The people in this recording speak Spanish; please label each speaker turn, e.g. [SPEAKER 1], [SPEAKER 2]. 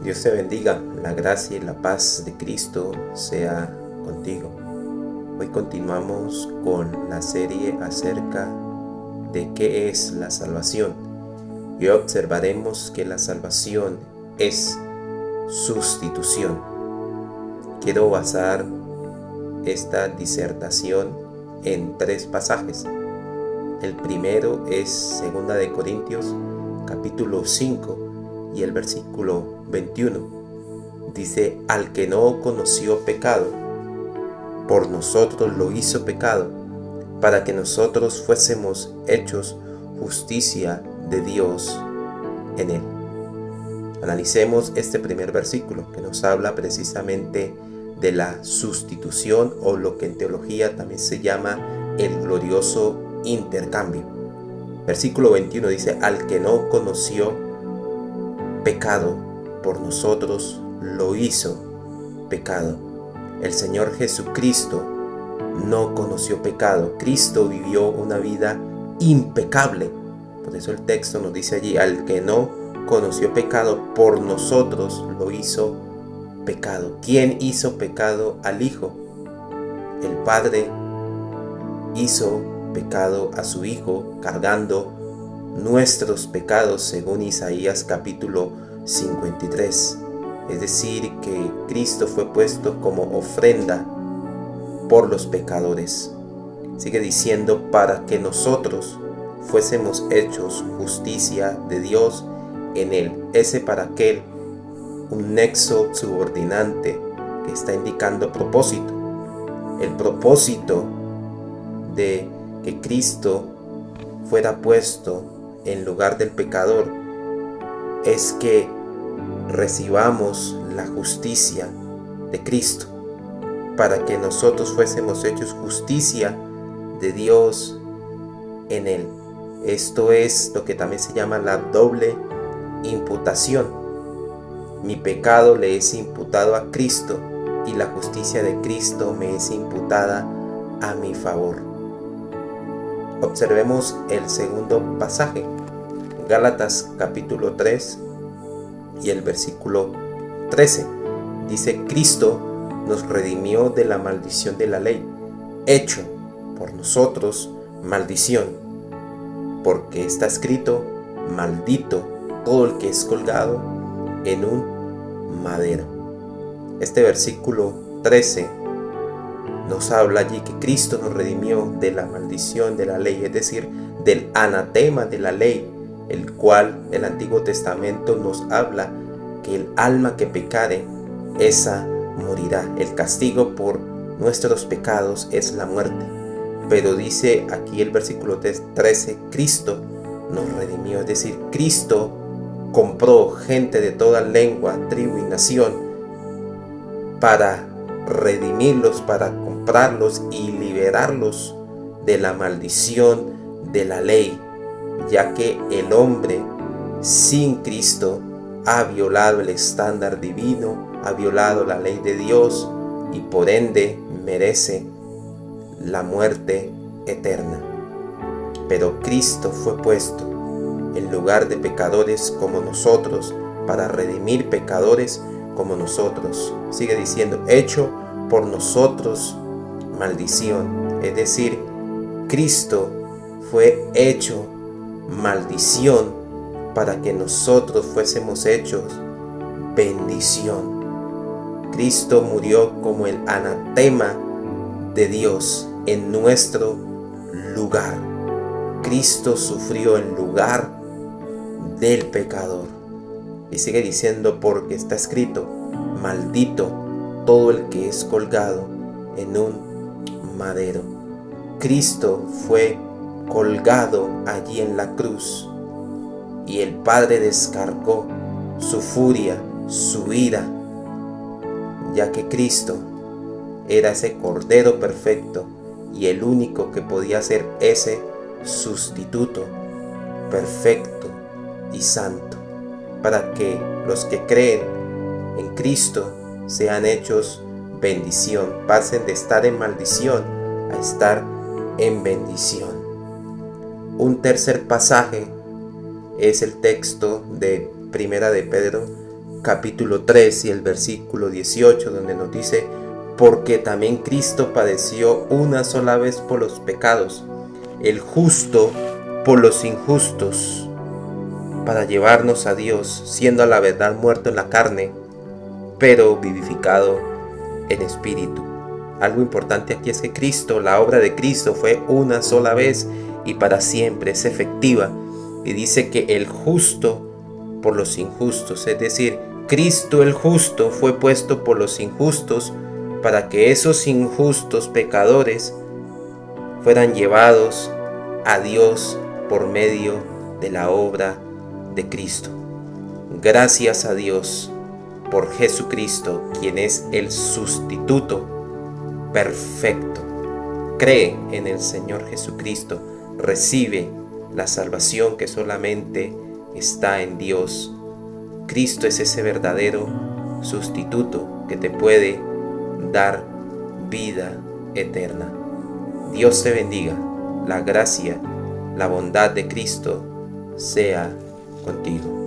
[SPEAKER 1] Dios te bendiga, la gracia y la paz de Cristo sea contigo. Hoy continuamos con la serie acerca de qué es la salvación y hoy observaremos que la salvación es sustitución. Quiero basar esta disertación en 3 pasajes. El primero es 2 Corintios capítulo 5 y el versículo 21. Dice: al que no conoció pecado, por nosotros lo hizo pecado, para que nosotros fuésemos hechos justicia de Dios en él. Analicemos este primer versículo que nos habla precisamente de la sustitución, o lo que en teología también se llama el glorioso intercambio. Versículo 21 dice: al que no conoció pecado, por nosotros lo hizo pecado. El Señor Jesucristo no conoció pecado. Cristo vivió una vida impecable. Por eso el texto nos dice allí: al que no conoció pecado, por nosotros lo hizo pecado. ¿Quién hizo pecado al Hijo? El Padre hizo pecado a su Hijo, cargando nuestros pecados, según Isaías capítulo 53. Es decir, que Cristo fue puesto como ofrenda por los pecadores. Sigue diciendo: para que nosotros fuésemos hechos justicia de Dios en él. Ese para qué, un nexo subordinante que está indicando propósito. El propósito de que Cristo fuera puesto en lugar del pecador es que recibamos la justicia de Cristo, para que nosotros fuésemos hechos justicia de Dios en él. Esto es lo que también se llama la doble imputación. Mi pecado le es imputado a Cristo y la justicia de Cristo me es imputada a mi favor. Observemos el segundo pasaje, Gálatas capítulo 3 y el versículo 13. Dice: Cristo nos redimió de la maldición de la ley, hecho por nosotros maldición, porque está escrito: maldito todo el que es colgado en un madero. Este versículo 13 nos habla allí que Cristo nos redimió de la maldición de la ley, es decir, del anatema de la ley, el cual el Antiguo Testamento nos habla que el alma que pecare, esa morirá. El castigo por nuestros pecados es la muerte. Pero dice aquí el versículo 13: Cristo nos redimió, es decir, Cristo compró gente de toda lengua, tribu y nación para redimirlos, para comprarlos y liberarlos de la maldición de la ley, ya que el hombre sin Cristo ha violado el estándar divino, ha violado la ley de Dios y por ende merece la muerte eterna. Pero Cristo fue puesto en lugar de pecadores como nosotros, para redimir pecadores como nosotros. Sigue diciendo: hecho por nosotros maldición. Es decir, Cristo fue hecho maldición para que nosotros fuésemos hechos bendición. Cristo murió como el anatema de Dios en nuestro lugar. Cristo sufrió en lugar del pecador. Y sigue diciendo: porque está escrito: maldito todo el que es colgado en un madero. Cristo fue colgado allí en la cruz y el Padre descargó su furia, su ira, ya que Cristo era ese Cordero perfecto y el único que podía ser ese sustituto perfecto y santo, para que los que creen en Cristo sean hechos bendición, pasen de estar en maldición a estar en bendición. Un tercer pasaje es el texto de Primera de Pedro capítulo 3 y el versículo 18, donde nos dice: porque también Cristo padeció una sola vez por los pecados, el justo por los injustos, para llevarnos a Dios, siendo a la verdad muerto en la carne, pero vivificado en espíritu. Algo importante aquí es que Cristo, la obra de Cristo fue una sola vez y para siempre, es efectiva. Y dice que el justo por los injustos, es decir, Cristo el justo fue puesto por los injustos para que esos injustos pecadores fueran llevados a Dios por medio de la obra de Cristo. Gracias a Dios por Jesucristo, quien es el sustituto perfecto. Cree en el Señor Jesucristo, recibe la salvación que solamente está en Dios. Cristo es ese verdadero sustituto que te puede dar vida eterna. Dios te bendiga. La gracia, la bondad de Cristo sea contigo.